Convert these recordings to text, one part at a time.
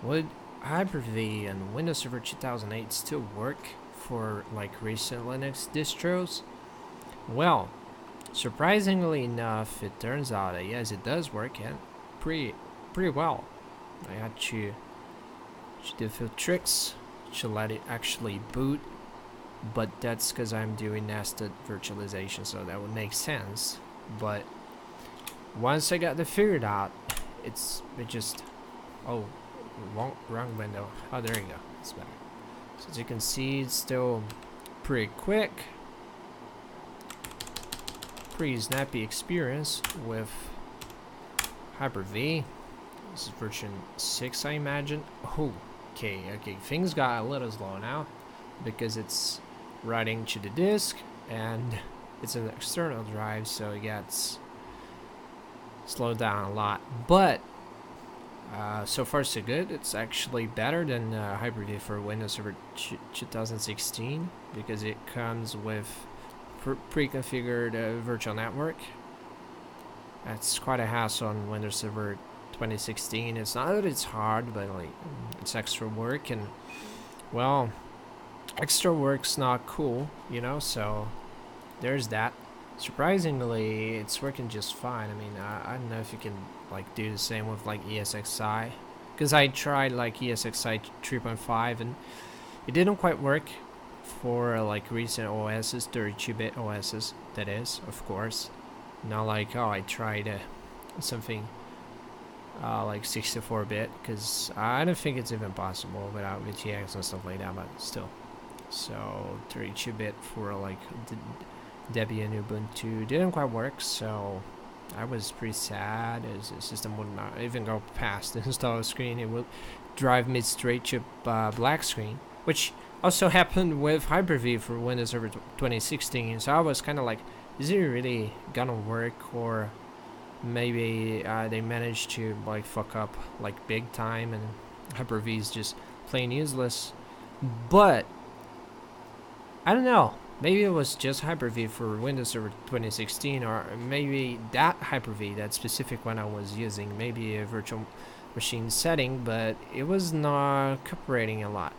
Would Hyper-V and Windows Server 2008 still work for like recent Linux distros? Well, surprisingly enough, it turns out that yes, it does work and pretty pretty well. I had to do a few tricks to let it actually boot, but that's because I'm doing nested virtualization, so that would make sense. But once I got that figured out, it just oh wrong window. Oh, there you go. It's better. So as you can see, it's still pretty quick, pretty snappy experience with Hyper-V. This is version 6, I imagine. Oh, okay. Things got a little slow now because it's writing to the disk and it's an external drive, so it gets slowed down a lot. But so far so good. It's actually better than Hyper-V for Windows Server 2016 because it comes with pre-configured virtual network. That's quite a hassle on Windows Server 2016. It's not that it's hard, but like it's extra work, and well, extra work's not cool, you know. So there's that. Surprisingly, it's working just fine. I mean, I don't know if you can like do the same with like ESXi, because I tried like ESXi 3.5 and it didn't quite work for like recent OSs, 32-bit OSs. That is, of course, not like oh I tried something like 64-bit, because I don't think it's even possible without VTX and stuff like that. But still, so 32-bit for like Debian Ubuntu didn't quite work, so I was pretty sad as the system would not even go past the install screen. It would drive me straight to black screen, which also happened with Hyper-V for Windows Server 2016. So I was kind of like, is it really gonna work, or maybe they managed to like fuck up like big time and Hyper-V is just plain useless. But I don't know. Maybe it was just Hyper-V for Windows Server 2016, or maybe that Hyper-V, that specific one I was using, maybe a virtual machine setting, but it was not cooperating a lot.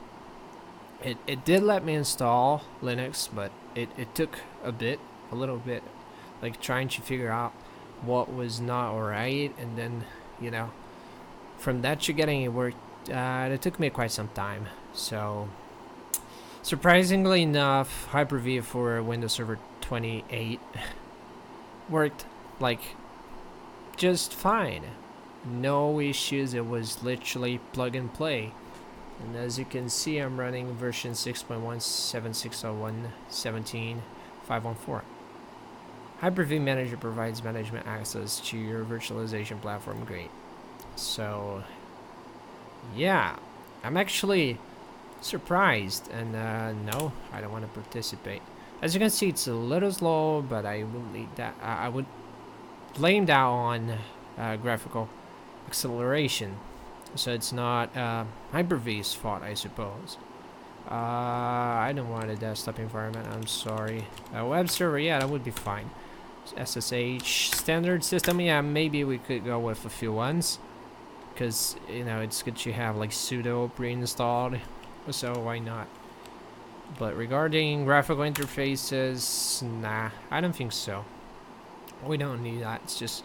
It did let me install Linux, but it took a little bit, like trying to figure out what was not alright, and then, you know, from that to getting it worked, it took me quite some time. So surprisingly enough, Hyper-V for Windows Server 28 worked like just fine. No issues. It was literally plug and play. And as you can see, I'm running version 6.17601.17.514. Hyper-V Manager provides management access to your virtualization platform. Great. So yeah, I'm actually surprised, and no, I don't want to participate. As you can see, it's a little slow, but I will leave that. I would blame that on graphical acceleration, so it's not Hyper-V's fault, I suppose. I don't want a desktop environment. I'm sorry. A web server, yeah, that would be fine. SSH standard system, yeah, maybe we could go with a few ones, because you know it's good to have like sudo pre-installed. So why not? But regarding graphical interfaces, nah, I don't think so. We don't need that. It's just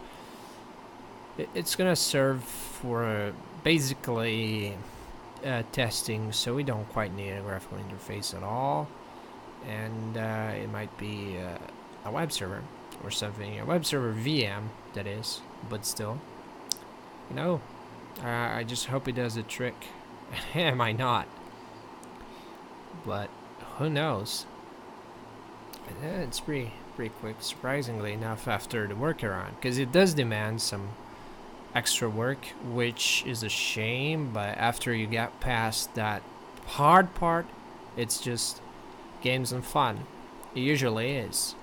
it's gonna serve for basically testing, so we don't quite need a graphical interface at all. And it might be a web server or something, a web server VM, that is. But still, you know, I just hope it does the trick. It might not, but who knows? It's pretty quick, surprisingly enough, after the workaround, because it does demand some extra work, which is a shame. But after you get past that hard part, it's just games and fun. It usually is.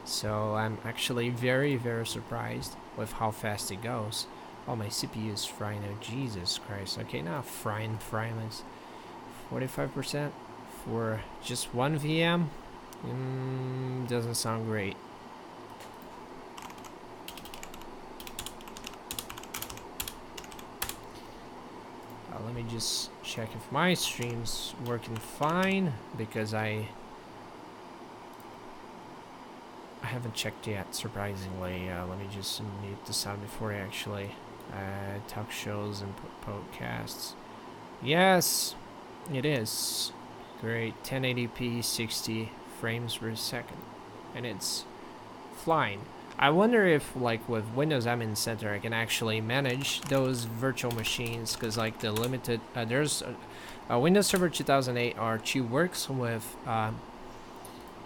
So I'm actually very surprised with how fast it goes. Oh, my CPU is frying out. Jesus Christ. Okay, now frying is 45% for just one VM. Doesn't sound great. let me just check if my stream's working fine, because I haven't checked yet, surprisingly. Let me just mute the sound before I actually talk shows and podcasts. Yes, it is. Great, 1080p, 60 frames per second, and it's flying. I wonder if, like, with Windows Admin Center, I can actually manage those virtual machines, because, like, the limited, there's a Windows Server 2008 R2 works with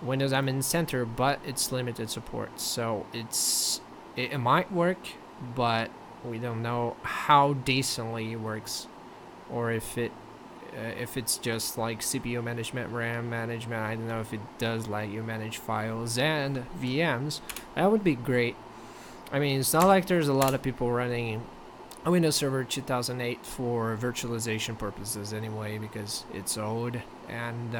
Windows Admin Center, but it's limited support, so it might work, but we don't know how decently it works, or if it's just like CPU management, RAM management. I don't know if it does let you manage files and VMs. That would be great. I mean, it's not like there's a lot of people running a Windows Server 2008 for virtualization purposes anyway, because it's old, and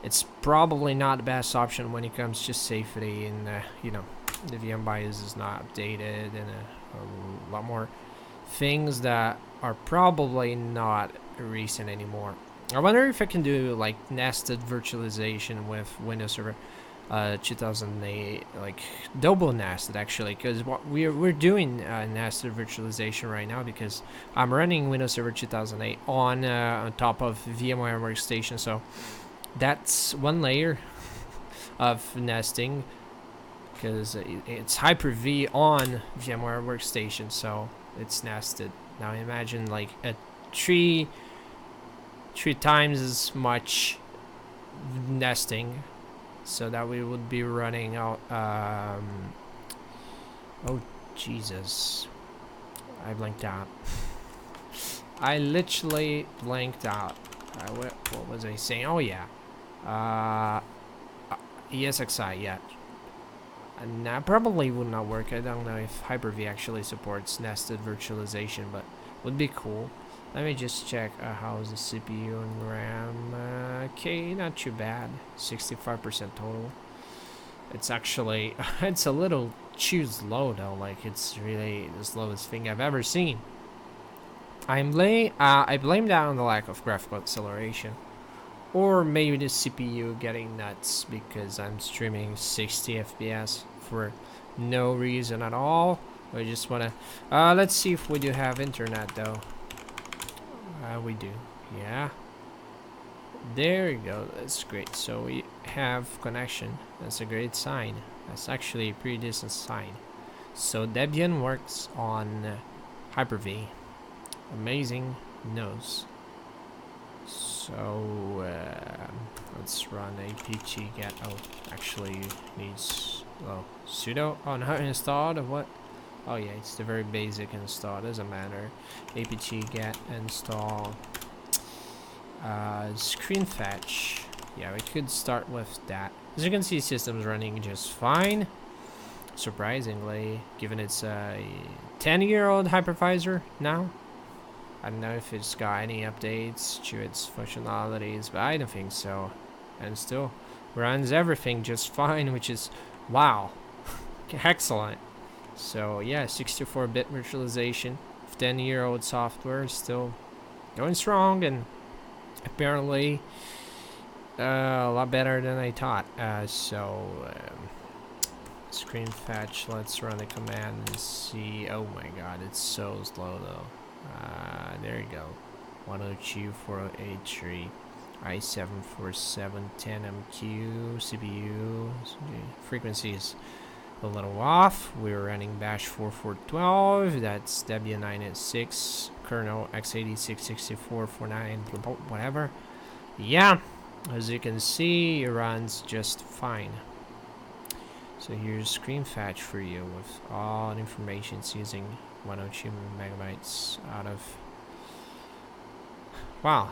it's probably not the best option when it comes to safety, and you know, the VM BIOS is not updated, and a lot more things that are probably not recent anymore. I wonder if I can do like nested virtualization with Windows Server 2008, like double nested actually, because what we're doing nested virtualization right now, because I'm running Windows Server 2008 on top of VMware Workstation, so that's one layer of nesting, because it's Hyper-V on VMware Workstation, so it's nested. Now imagine like a three times as much nesting, so that we would be running out. Oh Jesus, I blanked out. I literally blanked out. What was I saying? Oh yeah, ESXi, yeah. And that probably would not work. I don't know if Hyper-V actually supports nested virtualization, but would be cool. Let me just check how's the CPU and RAM. Okay, not too bad. 65% total. It's actually, it's a little too slow though. Like, it's really the slowest thing I've ever seen. I blame that on the lack of graphical acceleration, or maybe the CPU getting nuts, because I'm streaming 60 FPS for no reason at all. I just wanna let's see if we do have internet though. We do, yeah. There you go, that's great. So we have connection. That's a great sign. That's actually a pretty decent sign. So Debian works on Hyper-V. Amazing news. So let's run apt get. Oh, actually needs sudo. Oh, not installed. What? Oh yeah, it's the very basic install. Doesn't matter. Apt get install screen fetch. Yeah, we could start with that. As you can see, system's running just fine. Surprisingly, given it's a 10-year-old hypervisor now. I don't know if it's got any updates to its functionalities, but I don't think so. And still runs everything just fine, which is, wow, excellent. So yeah, 64-bit virtualization of 10-year-old software is still going strong, and apparently a lot better than I thought. Screen fetch, let's run the command and see. Oh my god, it's so slow though. There you go. 102.483 i7-4710MQ CPU. Frequency is a little off. We're running bash 4412. That's Debian 986 kernel x86-6449 whatever. Yeah, as you can see, it runs just fine. So here's screen fetch for you with all the information. It's using 102 megabytes out of. Wow.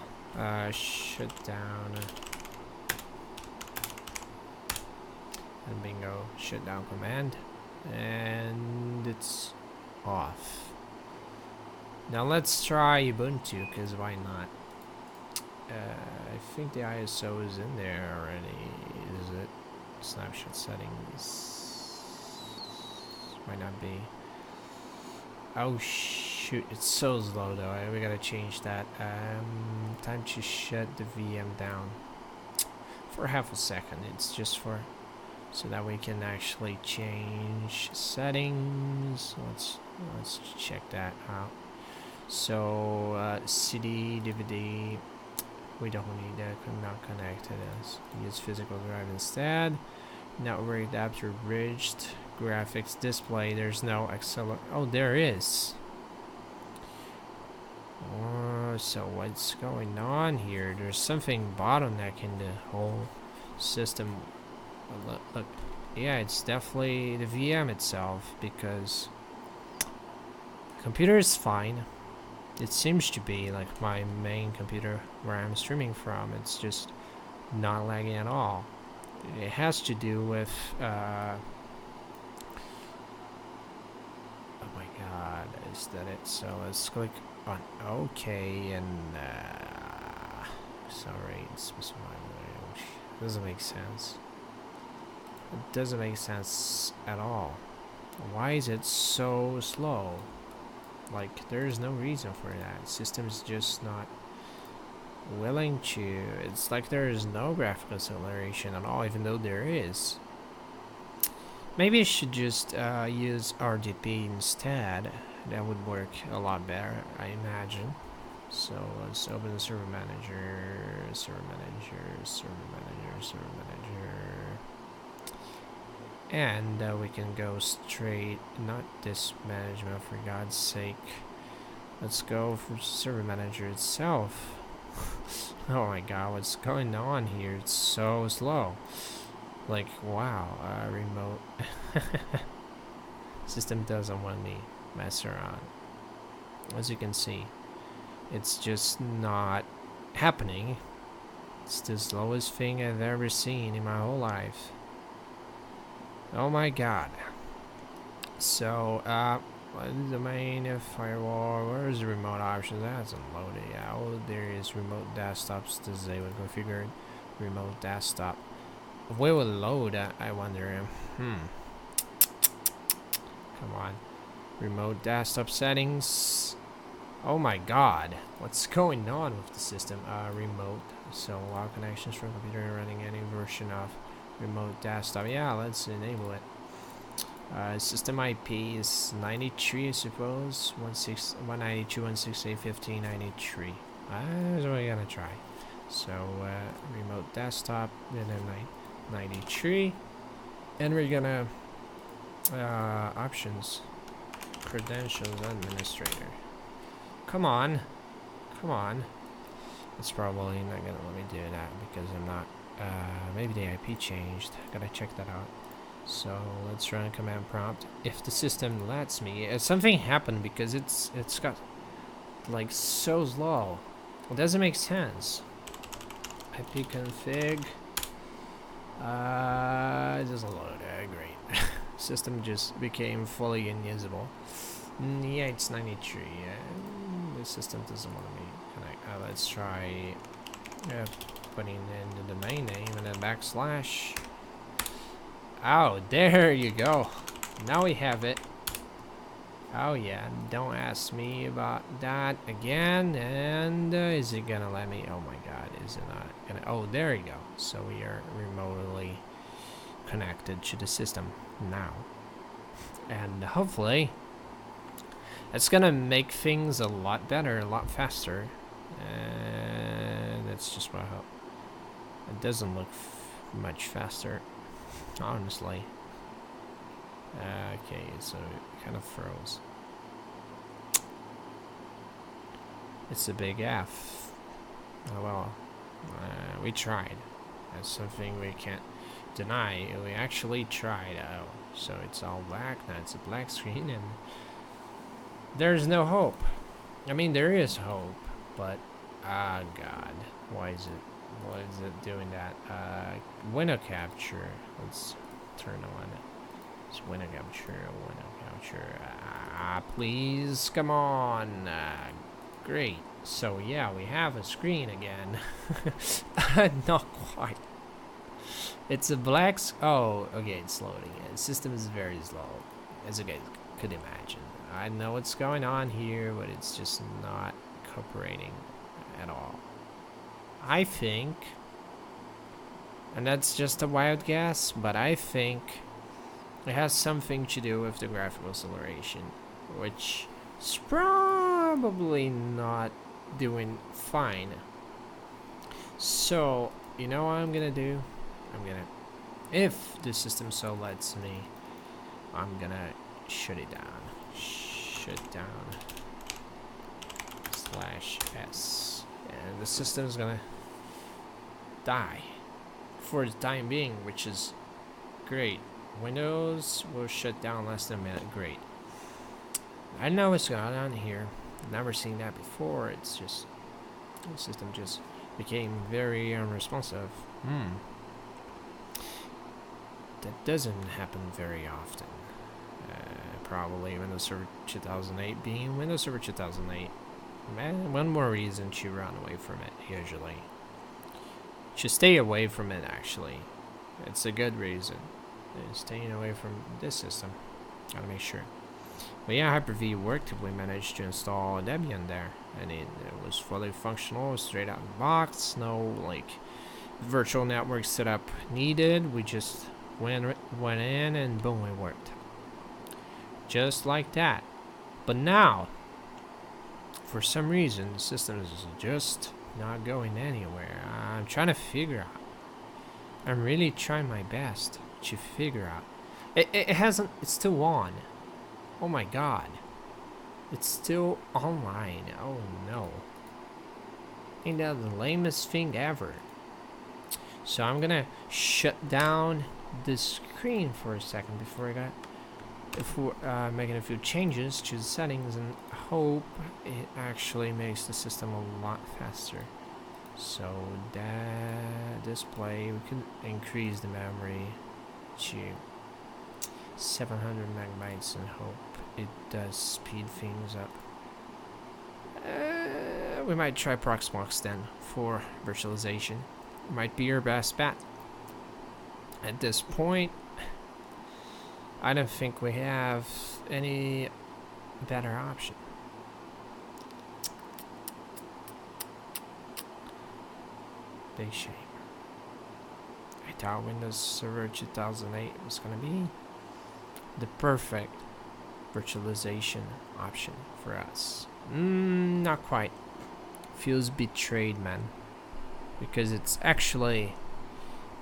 Shut down. And bingo, shutdown command. And it's off. Now let's try Ubuntu, because why not? I think the ISO is in there already. Is it? Snapshot settings. Might not be. Oh, shoot, it's so slow though. We gotta change that. Time to shut the VM down for half a second. It's just for so that we can actually change settings. Let's check that out. So CD DVD, we don't need that. Not connected. Use physical drive instead. Network adapter bridged. Graphics display. There's no acceler. Oh, there is. So what's going on here? There's something bottlenecking the whole system. Look, yeah, it's definitely the VM itself, because the computer is fine. It seems to be like my main computer where I'm streaming from. It's just not lagging at all. It has to do with oh my god, is that it? So let's click on OK, and sorry, it's doesn't make sense. It doesn't make sense at all. Why is it so slow? Like, there's no reason for that. System's just not willing to. It's like there is no graphical acceleration at all, even though there is. Maybe I should just use RDP instead. That would work a lot better, I imagine. So let's open the server manager, server manager, server manager, server manager. And we can go straight, not this management, for God's sake. Let's go for server manager itself. Oh my god, what's going on here? It's so slow. Like, wow, remote. System doesn't want me mess around. As you can see, it's just not happening. It's the slowest thing I've ever seen in my whole life. Oh my god. So, the main firewall, where's the remote options? That hasn't loaded yet. Oh, there is remote desktops disabled configured. Remote desktop. Where will load? I wonder. Come on. Remote desktop settings. Oh my god. What's going on with the system? Remote. So, allow connections from computer running any version of remote desktop. Yeah, let's enable it. System IP is 93, I suppose. 192.168.15.93. That's what we're gonna try. So remote desktop, and then 93, and we're gonna options, credentials administrator. Come on, come on. It's probably not gonna let me do that because I'm not. Maybe the IP changed. Gotta check that out. So let's run command prompt. If the system lets me, something happened because it's got like so slow. It doesn't make sense. IP config. It doesn't load. Great. System just became fully unusable. Yeah, it's 93. The system doesn't want me connect. Let's try putting in the domain name and then backslash. Oh, there you go. Now we have it. Oh yeah, don't ask me about that again. And is it gonna let me? Oh my god, is it not gonna? Oh, there you go. So we are remotely connected to the system now. And hopefully it's gonna make things a lot better, a lot faster. And that's just what I hope. It doesn't look much faster, honestly. Okay, so it kind of froze. It's a big F. Oh well, we tried. That's something we can't deny. We actually tried. Oh, so it's all black. Now it's a black screen, and there's no hope. I mean, there is hope, but ah, God, why is it doing that? Window capture. Let's turn on it. It's window capture. Please, come on. Great. So yeah, we have a screen again. Not quite. It's a oh, okay, it's loading. The system is very slow, as you guys could imagine. I know what's going on here, but it's just not cooperating at all. I think, and that's just a wild guess, but I think it has something to do with the graphical acceleration, which is probably not doing fine. So, you know what I'm gonna do? If the system so lets me, I'm gonna shut it down. Shut down /s. And the system's gonna die for the time being, which is great. Windows will shut down less than a minute. Great. I know what's going on here. Never seen that before. It's just the system just became very unresponsive. That doesn't happen very often. Probably Windows Server 2008 being Windows Server 2008. Man, one more reason to run away from it, usually. To stay away from it, actually. It's a good reason. Staying away from this system. Gotta make sure. But yeah, Hyper-V worked. We managed to install Debian there. And it was fully functional, straight out of the box. No, like, virtual network setup needed. We just went in and boom, it worked. Just like that. But now, for some reason, the system is just not going anywhere. I'm trying to figure out. I'm really trying my best to figure out. It hasn't, it's still on. Oh my god. It's still online. Oh no. Ain't that the lamest thing ever? So I'm gonna shut down the screen for a second before making a few changes to the settings and hope it actually makes the system a lot faster. So that display, we can increase the memory to 700 megabytes and hope it does speed things up. We might try Proxmox then for virtualization. Might be your best bet. At this point, I don't think we have any better option. Big shame. I thought Windows Server 2008 was gonna be the perfect virtualization option for us. Not quite. Feels betrayed, man. Because it's actually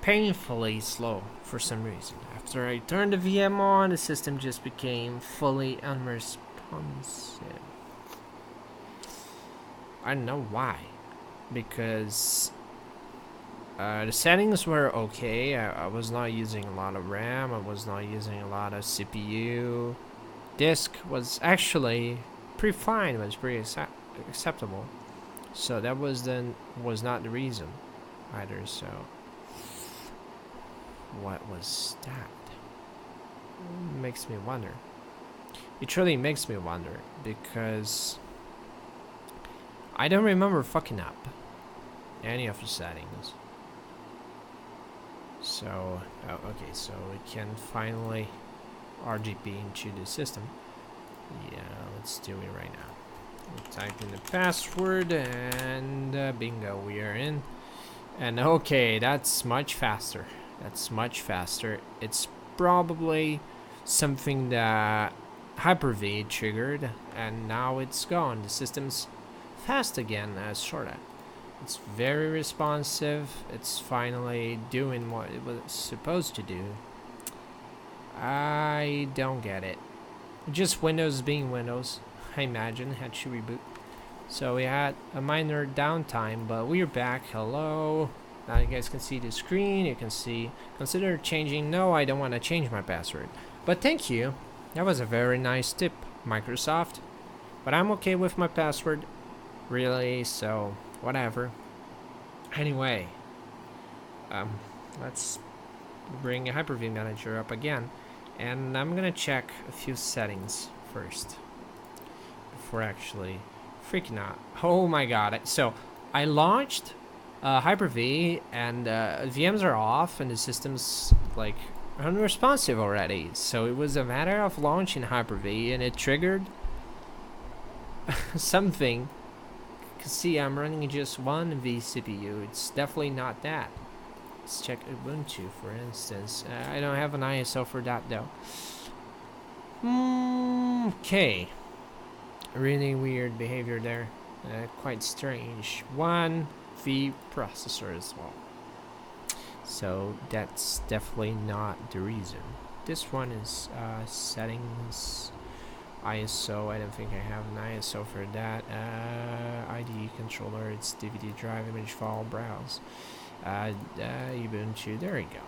painfully slow for some reason. After I turned the VM on, the system just became fully unresponsive. I don't know why. Because the settings were okay. I was not using a lot of RAM. I was not using a lot of CPU. Disk was actually pretty fine. It was pretty acceptable. So that was not the reason either. So what was that? Makes me wonder. It truly makes me wonder because I don't remember fucking up any of the settings. So okay, so we can finally RGB into the system. Yeah, let's do it right now. We'll type in the password and bingo, we are in. And okay, that's much faster. That's much faster. It's probably something that Hyper-V triggered, and now it's gone. The system's fast again, sorta. It's very responsive. It's finally doing what it was supposed to do. I don't get it. Just Windows being Windows, I imagine, had to reboot. So we had a minor downtime, but we're back. Hello. Now you guys can see the screen. You can see, consider changing. No, I don't want to change my password. But thank you. That was a very nice tip, Microsoft. But I'm okay with my password, really, so whatever. Anyway, let's bring a Hyper-V Manager up again. And I'm gonna check a few settings first before actually freaking out. Oh my god. So I launched Hyper-V and VMs are off and the system's like unresponsive already. So it was a matter of launching Hyper-V and it triggered something. See, I'm running just one vCPU. It's definitely not that. Let's check Ubuntu, for instance. I don't have an ISO for that, though. Okay. Really weird behavior there. Quite strange. One V processor as well. So that's definitely not the reason. This one is settings. ISO, I don't think I have an ISO for that. IDE controller, it's DVD drive, image file, browse. Ubuntu, there we go.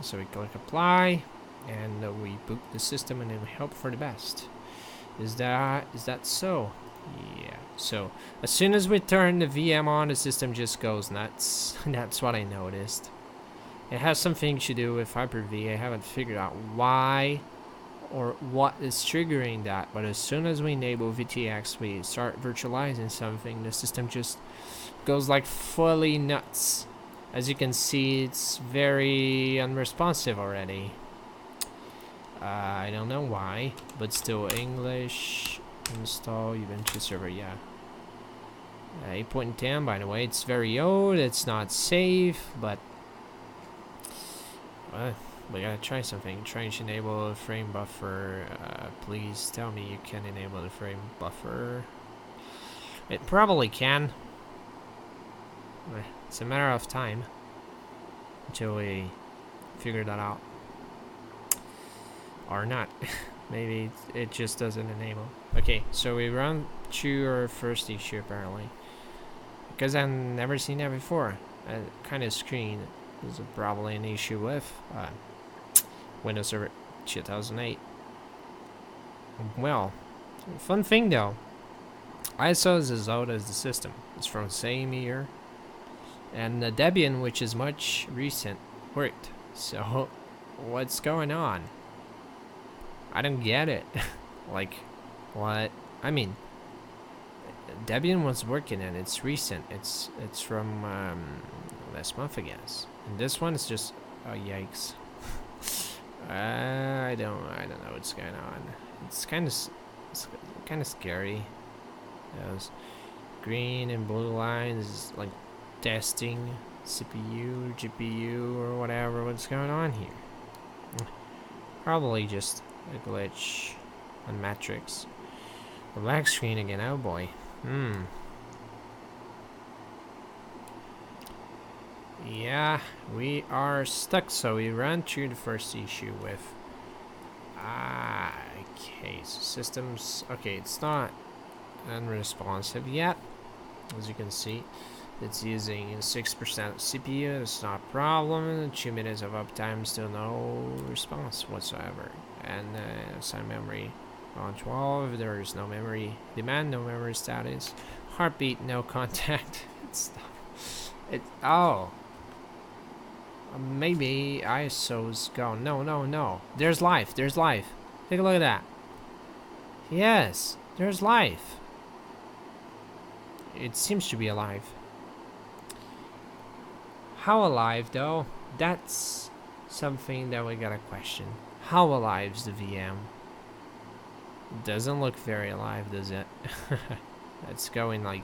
So we click apply, and we boot the system, and then we hope for the best. Is that so? Yeah. So as soon as we turn the VM on, the system just goes nuts. That's what I noticed. It has something to do with Hyper-V. I haven't figured out why or what is triggering that, but as soon as we enable VTX, we start virtualizing something, the system just goes like fully nuts. As you can see, it's very unresponsive already. I don't know why, but still English install Ubuntu server, yeah. 8.10, by the way, it's very old, it's not safe, but we gotta try something. Trying to enable a frame buffer. Please tell me you can enable the frame buffer. It probably can. It's a matter of time until we figure that out. Or not. Maybe it just doesn't enable. Okay, so we run to our first issue apparently. Because I've never seen that before. That kind of screen is probably an issue with Windows Server 2008. Well, fun thing though, ISO is as old as the system. It's from the same year, and the Debian, which is much recent, worked. So, what's going on? I don't get it. Like, what? I mean, Debian was working and it's recent. It's from last month, I guess. And this one is just, oh yikes. I don't know what's going on. It's kind of scary. Those green and blue lines, like testing CPU, GPU, or whatever. What's going on here? Probably just a glitch on Matrix. The black screen again. Oh boy. Yeah, we are stuck, so we ran through the first issue with okay, so systems, okay, it's not unresponsive yet. As you can see, it's using 6% CPU. It's not a problem. 2 minutes of uptime, still no response whatsoever. And assign memory on 12. There is no memory demand, no memory status, heartbeat, no contact. Oh, maybe ISO's gone. No. There's life. Take a look at that. Yes, there's life. It seems to be alive. How alive, though? That's something that we gotta question. How alive is the VM? Doesn't look very alive, does it? It's going like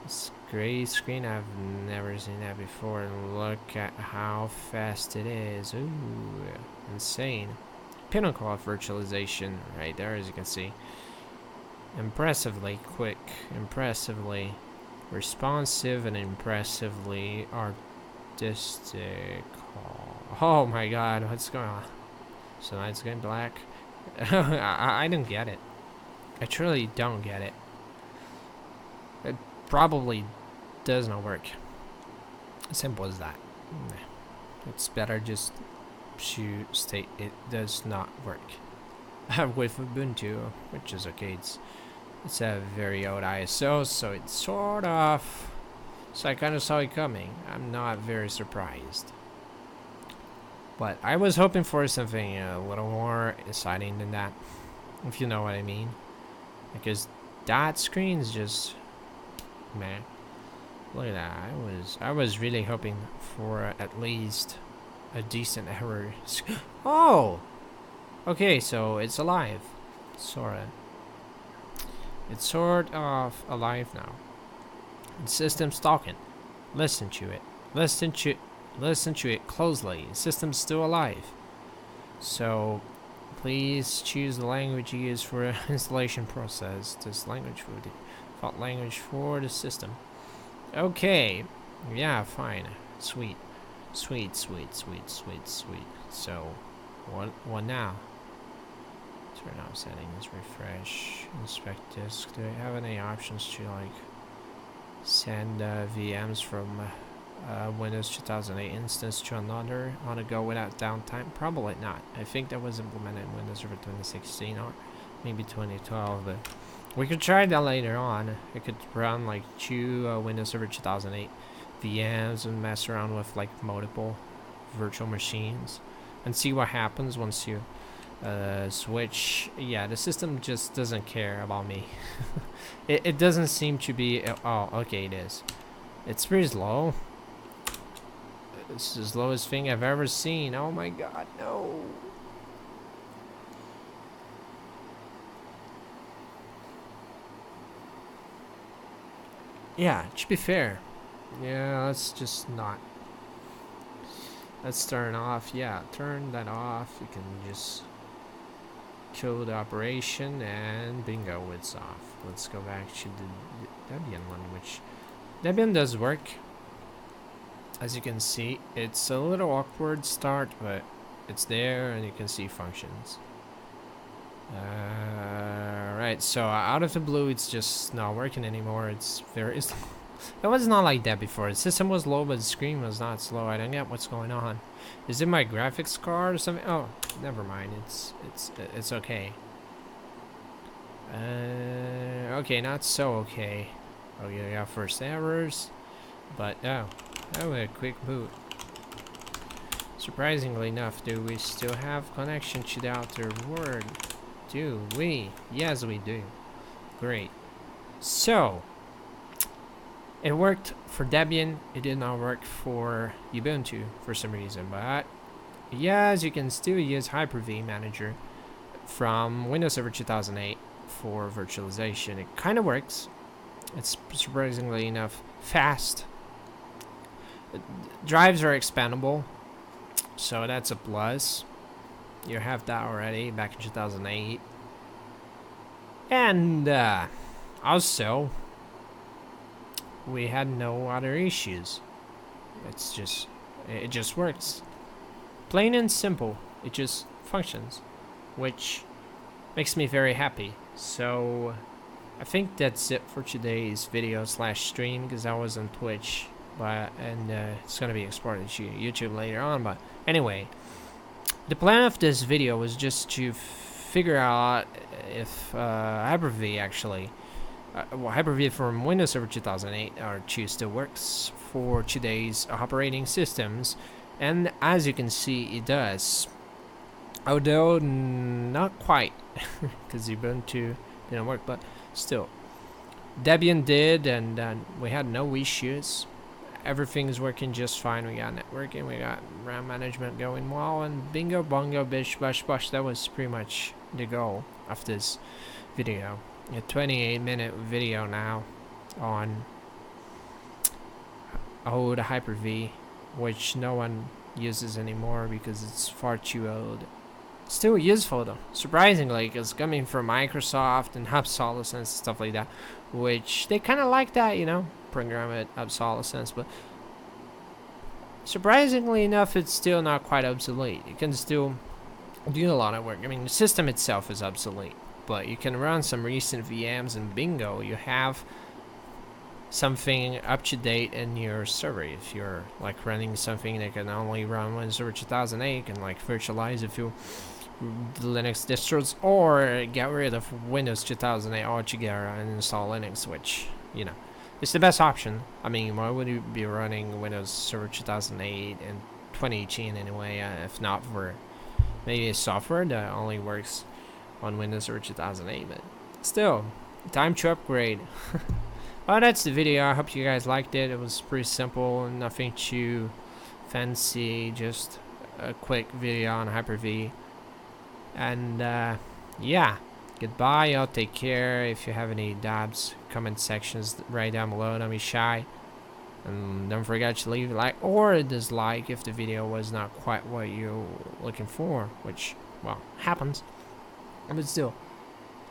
this gray screen. I've never seen that before. And look at how fast it is. Ooh, insane. Pinnacle of virtualization right there, as you can see. Impressively quick, impressively responsive, and impressively artistic. Oh my god, what's going on? So now it's going black. I don't get it. I truly don't get it. It probably does not work. Simple as that. It's better just to state it does not work. With Ubuntu, which is okay, it's a very old ISO, so it's sort of, so I kind of saw it coming. I'm not very surprised, but I was hoping for something a little more exciting than that, if you know what I mean, because that screen's just, man, look at that. I was really hoping for at least a decent error. Oh, okay, so it's alive, sorta. It's sort of alive now. The system's talking. Listen to it. Listen to it closely. The system's still alive. So please choose the language you use for installation process. This language for the default language for the system. Okay. Yeah, fine. Sweet. Sweet. So what now? Turn off settings, refresh, inspect disk. Do I have any options to like send VMs from Windows 2008 instance to another on a go without downtime? Probably not. I think that was implemented in Windows Server 2016 or maybe 2012, but we could try that later on. I could run like 2 Windows Server 2008 VMs and mess around with like multiple virtual machines and see what happens once you switch. Yeah, the system just doesn't care about me. It doesn't seem to be. Oh, okay, it is. It's pretty slow. It's the slowest thing I've ever seen. Oh my god, no. Yeah, to be fair. Yeah, let's just not. Let's turn off. Yeah, turn that off. You can just kill the operation and bingo, it's off. Let's go back to the Debian one, which Debian does work. As you can see, it's a little awkward start, but it's there and you can see functions. Right, so out of the blue, it's just not working anymore. It's very slow. It was not like that before. The system was low, but the screen was not slow. I don't get what's going on. Is it my graphics card or something? Oh, never mind. It's okay. Okay, not so okay. Oh, yeah, first errors, but oh, a quick boot. Surprisingly enough, do we still have connection to the outer world? Do we? Yes, we do. Great. So, it worked for Debian. It did not work for Ubuntu for some reason, but yes, you can still use Hyper-V Manager from Windows Server 2008 for virtualization. It kind of works. It's surprisingly enough fast. Drives are expandable, so that's a plus. You have that already back in 2008. And also, we had no other issues. It just works. Plain and simple. It just functions, which makes me very happy. So I think that's it for today's video / stream, because I was on Twitch, and it's gonna be exported to YouTube later on. But anyway, the plan of this video was just to figure out if Hyper-V actually, Hyper-V from Windows Server 2008 or 2 still works for today's operating systems, and as you can see, it does. Although not quite, because Ubuntu didn't work, but still, Debian did, and we had no issues. Everything's working just fine. We got networking, we got RAM management going well, and bingo, bongo, bish, bash, bosh. That was pretty much the goal of this video. A 28-minute video now on old Hyper-V, which no one uses anymore because it's far too old. Still useful though, surprisingly, because coming from Microsoft and obsolescence and stuff like that, which they kind of like that, you know, program it obsolescence, but surprisingly enough, it's still not quite obsolete. You can still do a lot of work. I mean, the system itself is obsolete, but you can run some recent VMs and bingo, you have something up to date in your server. If you're like running something that can only run Windows Server 2008, you can like virtualize a few Linux distros, or get rid of Windows 2008 altogether and install Linux, which, you know, it's the best option. I mean, why would you be running Windows Server 2008 in 2018 anyway, if not for maybe a software that only works on Windows Server 2008, but still, time to upgrade. Well, that's the video. I hope you guys liked it. It was pretty simple, nothing too fancy, just a quick video on Hyper-V. And yeah, Goodbye, y'all. Take care. If you have any doubts, comment sections right down below. Don't be shy. And don't forget to leave a like or a dislike if the video was not quite what you're looking for, which, well, happens. But still,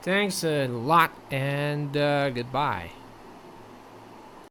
thanks a lot, and goodbye.